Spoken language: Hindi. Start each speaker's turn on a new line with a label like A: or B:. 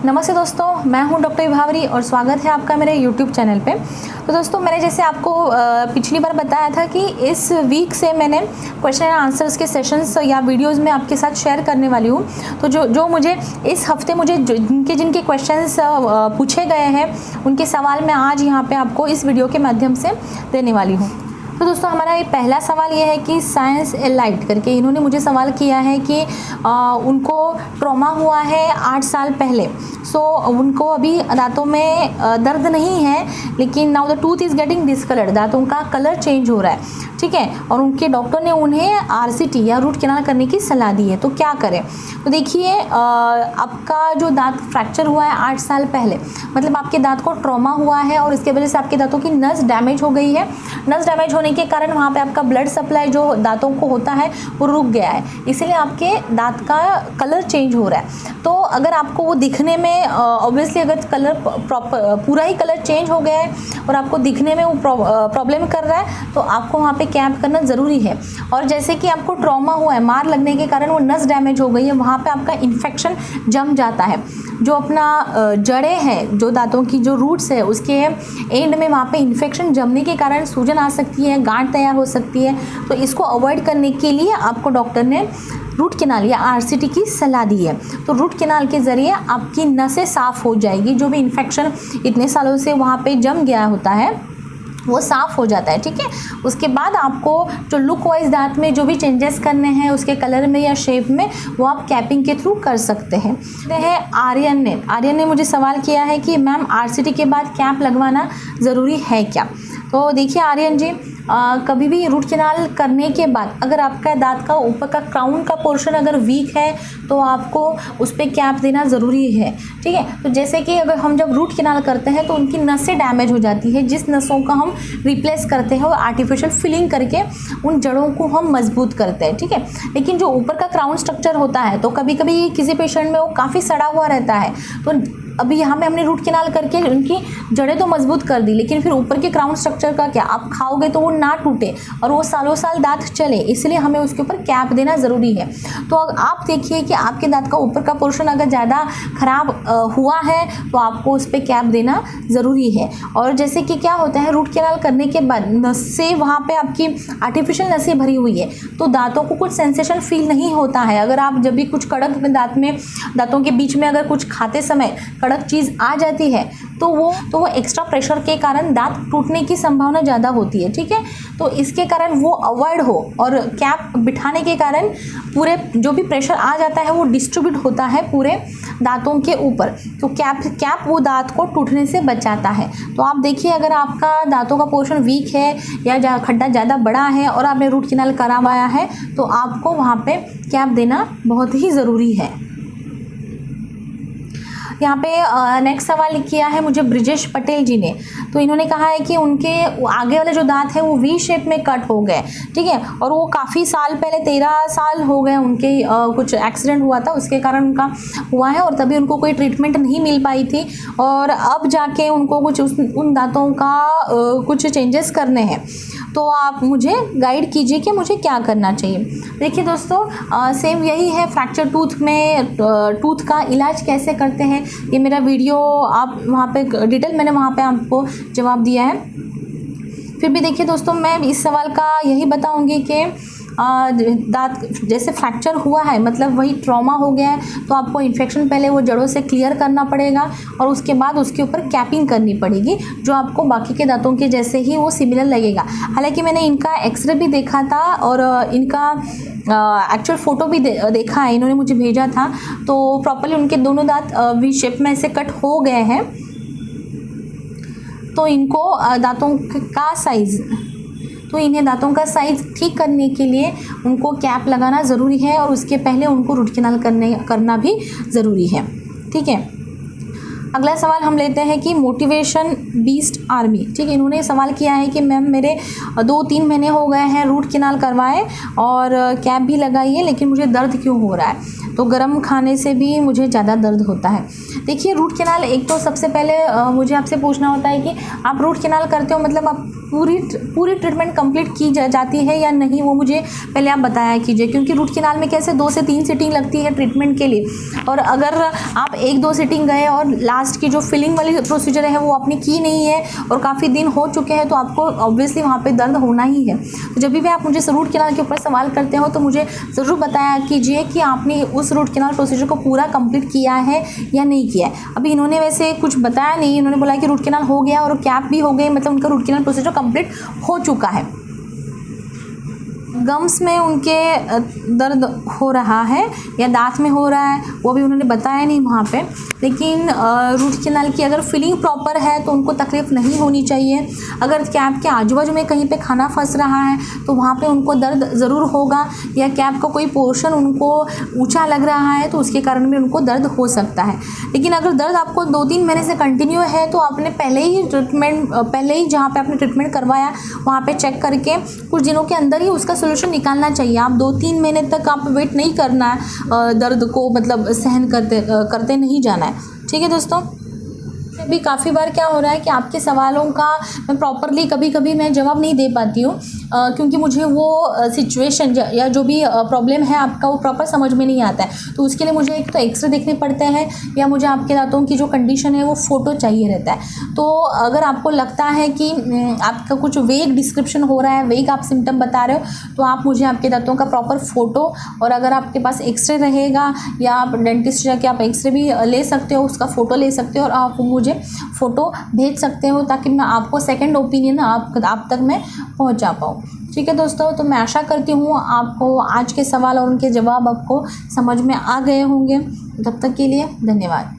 A: नमस्ते दोस्तों, मैं हूं डॉक्टर विभावरी और स्वागत है आपका मेरे YouTube चैनल पे। तो दोस्तों, मैंने जैसे आपको पिछली बार बताया था कि इस वीक से मैंने क्वेश्चन एंड आंसर्स के सेशंस या वीडियोस में आपके साथ शेयर करने वाली हूं। तो जो मुझे इस हफ्ते जिनके क्वेश्चंस पूछे गए हैं उनके सवाल मैं आज यहाँ पे आपको इस वीडियो के माध्यम से देने वाली हूँ। तो दोस्तों, हमारा ये पहला सवाल ये है कि साइंस एलाइट करके इन्होंने मुझे सवाल किया है कि उनको ट्रॉमा हुआ है 8 साल पहले। सो उनको अभी दांतों में दर्द नहीं है, लेकिन now the tooth is getting discoloured, दांतों का कलर चेंज हो रहा है, ठीक है। और उनके डॉक्टर ने उन्हें आरसीटी या रूट कैनाल करने की सलाह दी है। तो क्या करें? तो देखिए, आपका जो दांत फ्रैक्चर हुआ है 8 साल पहले, मतलब आपके दांत को ट्रॉमा हुआ है और इसके वजह से आपके दांतों की नस डैमेज हो गई है। नस डैमेज होने के कारण वहाँ पे आपका ब्लड सप्लाई जो दांतों को होता है वो रुक गया है, इसलिए आपके दांत का कलर चेंज हो रहा है। तो अगर आपको वो दिखने में ऑब्वियसली अगर कलर पूरा ही कलर चेंज हो गया है और आपको दिखने में वो प्रॉब्लम कर रहा है, तो आपको वहाँ पे कैप करना ज़रूरी है। और जैसे कि आपको ट्रॉमा हुआ है, मार लगने के कारण वो नस डैमेज हो गई है, वहाँ पे आपका इन्फेक्शन जम जाता है। जो अपना जड़ें हैं, जो दांतों की जो रूट्स है, उसके एंड में वहाँ पे इन्फेक्शन जमने के कारण सूजन आ सकती है, गांठ तैयार हो सकती है। तो इसको अवॉइड करने के लिए आपको डॉक्टर ने रूट कैनाल या आरसीटी की सलाह दी है। तो रूट कैनाल के ज़रिए आपकी नसें साफ़ हो जाएगी, जो भी इन्फेक्शन इतने सालों से वहाँ पे जम गया होता है वो साफ़ हो जाता है, ठीक है। उसके बाद आपको जो लुक वाइज दांत में जो भी चेंजेस करने हैं उसके कलर में या शेप में, वो आप कैपिंग के थ्रू कर सकते हैं। आर्यन ने मुझे सवाल किया है कि मैम आरसीटी के बाद कैप लगवाना ज़रूरी है क्या? तो देखिए आर्यन जी, कभी भी रूट कैनाल करने के बाद अगर आपका दांत का ऊपर का क्राउन का पोर्शन अगर वीक है तो आपको उस पर कैप देना ज़रूरी है, ठीक है। तो जैसे कि अगर हम जब रूट कैनाल करते हैं तो उनकी नसें डैमेज हो जाती है, जिस नसों का हम रिप्लेस करते हैं वो आर्टिफिशियल फिलिंग करके उन जड़ों को हम मजबूत करते हैं, ठीक है। लेकिन जो ऊपर का क्राउन स्ट्रक्चर होता है, तो कभी कभी किसी पेशेंट में वो काफ़ी सड़ा हुआ रहता है। तो अभी यहाँ पे हमने रूट कैनाल करके उनकी जड़ें तो मजबूत कर दी, लेकिन फिर ऊपर के क्राउन स्ट्रक्चर का क्या? आप खाओगे तो वो ना टूटे और वो सालों साल दांत चले, इसलिए हमें उसके ऊपर कैप देना ज़रूरी है। तो आप देखिए कि आपके दांत का ऊपर का पोर्शन अगर ज़्यादा खराब हुआ है तो आपको उस पर कैप देना ज़रूरी है। और जैसे कि क्या होता है, रूट कैनाल करने के बाद नसें, वहाँ पर आपकी आर्टिफिशियल नसें भरी हुई है, तो दांतों को कुछ सेंसेशन फील नहीं होता है। अगर आप जब भी कुछ कड़क दांतों के बीच में अगर कुछ खाते समय कड़क चीज़ आ जाती है तो वो एक्स्ट्रा प्रेशर के कारण दांत टूटने की संभावना ज़्यादा होती है, ठीक है। तो इसके कारण वो अवॉइड हो, और कैप बिठाने के कारण पूरे जो भी प्रेशर आ जाता है वो डिस्ट्रीब्यूट होता है पूरे दांतों के ऊपर। तो कैप वो दांत को टूटने से बचाता है। तो आप देखिए, अगर आपका दांतों का पोर्शन वीक है या खड्डा ज़्यादा बड़ा है और आपने रूट कैनाल करवाया है, तो आपको वहाँ पे कैप देना बहुत ही ज़रूरी है। यहाँ पे नेक्स्ट सवाल किया है मुझे ब्रिजेश पटेल जी ने। तो इन्होंने कहा है कि उनके आगे वाले जो दांत है वो वी शेप में कट हो गए, ठीक है। और वो काफ़ी साल पहले 13 साल हो गए उनके कुछ एक्सीडेंट हुआ था, उसके कारण उनका हुआ है और तभी उनको कोई ट्रीटमेंट नहीं मिल पाई थी, और अब जाके उनको कुछ उन दांतों का कुछ चेंजेस करने हैं। तो आप मुझे गाइड कीजिए कि मुझे क्या करना चाहिए। देखिए दोस्तों, सेम यही है फ्रैक्चर टूथ में टूथ का इलाज कैसे करते हैं, ये मेरा वीडियो आप वहाँ पे डिटेल मैंने वहाँ पे आपको जवाब दिया है। फिर भी देखिए दोस्तों, मैं इस सवाल का यही बताऊँगी कि दांत जैसे फ्रैक्चर हुआ है, मतलब वही ट्रॉमा हो गया है, तो आपको इन्फेक्शन पहले वो जड़ों से क्लियर करना पड़ेगा और उसके बाद उसके ऊपर कैपिंग करनी पड़ेगी, जो आपको बाकी के दांतों के जैसे ही वो सिमिलर लगेगा। हालांकि मैंने इनका एक्सरे भी देखा था और इनका एक्चुअल फ़ोटो भी देखा है, इन्होंने मुझे भेजा था। तो प्रॉपर्ली उनके दोनों दांत वी शेप में ऐसे कट हो गए हैं। तो इनको इन्हें दांतों का साइज़ ठीक करने के लिए उनको कैप लगाना ज़रूरी है, और उसके पहले उनको रूट कैनाल करना भी ज़रूरी है, ठीक है। अगला सवाल हम लेते हैं कि मोटिवेशन बीस्ट आर्मी, ठीक है। इन्होंने सवाल किया है कि मैम मेरे 2-3 महीने हो गए हैं रूट कैनाल करवाए और कैप भी लगाई है, लेकिन मुझे दर्द क्यों हो रहा है, तो गर्म खाने से भी मुझे ज़्यादा दर्द होता है। देखिए रूट कैनाल, एक तो सबसे पहले मुझे आपसे पूछना होता है कि आप रूट कैनाल करते हो मतलब आप पूरी ट्रीटमेंट कंप्लीट की जाती है या नहीं, वो मुझे पहले आप बताया कीजिए। क्योंकि रूट कैनाल में कैसे 2 से 3 सिटिंग लगती है ट्रीटमेंट के लिए, और अगर आप 1-2 सिटिंग गए और लास्ट की जो फिलिंग वाली प्रोसीजर है वो आपने की नहीं है और काफ़ी दिन हो चुके हैं, तो आपको ऑब्वियसली वहाँ पे दर्द होना ही है। तो जब भी आप मुझे रूट कैनाल के ऊपर सवाल करते हो तो मुझे ज़रूर बताया कीजिए कि आपने उस रूट कैनाल प्रोसीजर को पूरा कंप्लीट किया है या नहीं किया है। अभी इन्होंने वैसे कुछ बताया नहीं, इन्होंने बोला कि रूट कैनाल हो गया और कैप भी हो गई, मतलब उनका रूट कैनाल प्रोसीजर कंप्लीट हो चुका है। गम्स में उनके दर्द हो रहा है या दांत में हो रहा है, वो भी उन्होंने बताया नहीं वहाँ पे। लेकिन रूट कैनाल की अगर फिलिंग प्रॉपर है तो उनको तकलीफ़ नहीं होनी चाहिए। अगर कैप के आजू बाजू में कहीं पे खाना फंस रहा है तो वहाँ पे उनको दर्द ज़रूर होगा, या कैप का कोई पोर्शन उनको ऊंचा लग रहा है तो उसके कारण भी उनको दर्द हो सकता है। लेकिन अगर दर्द आपको 2-3 महीने से कंटिन्यू है तो आपने पहले ही जहाँ पर आपने ट्रीटमेंट करवाया वहाँ पर चेक करके कुछ दिनों के अंदर ही उसका सोल्यूशन निकालना चाहिए। आप 2-3 महीने तक आप वेट नहीं करना है, दर्द को मतलब सहन करते नहीं जाना है, ठीक है दोस्तों। भी काफ़ी बार क्या हो रहा है कि आपके सवालों का मैं प्रॉपरली कभी मैं जवाब नहीं दे पाती हूँ, क्योंकि मुझे वो सिचुएशन या जो भी प्रॉब्लम है आपका वो प्रॉपर समझ में नहीं आता है। तो उसके लिए मुझे एक तो एक्सरे देखने पड़ते हैं, या मुझे आपके दांतों की जो कंडीशन है वो फ़ोटो चाहिए रहता है। तो अगर आपको लगता है कि आपका कुछ वेग डिस्क्रिप्शन हो रहा है, वेग आप सिम्टम बता रहे हो, तो आप मुझे आपके दांतों का प्रॉपर फ़ोटो, और अगर आपके पास एक्सरे रहेगा या आप डेंटिस्ट जाके आप एक्सरे भी ले सकते हो, उसका फ़ोटो ले सकते हो और आप मुझे फ़ोटो भेज सकते हो, ताकि मैं आपको सेकंड ओपिनियन आप तक मैं पहुंचा पाऊँ, ठीक है दोस्तों। तो मैं आशा करती हूँ आपको आज के सवाल और उनके जवाब आपको समझ में आ गए होंगे। तब तक के लिए धन्यवाद।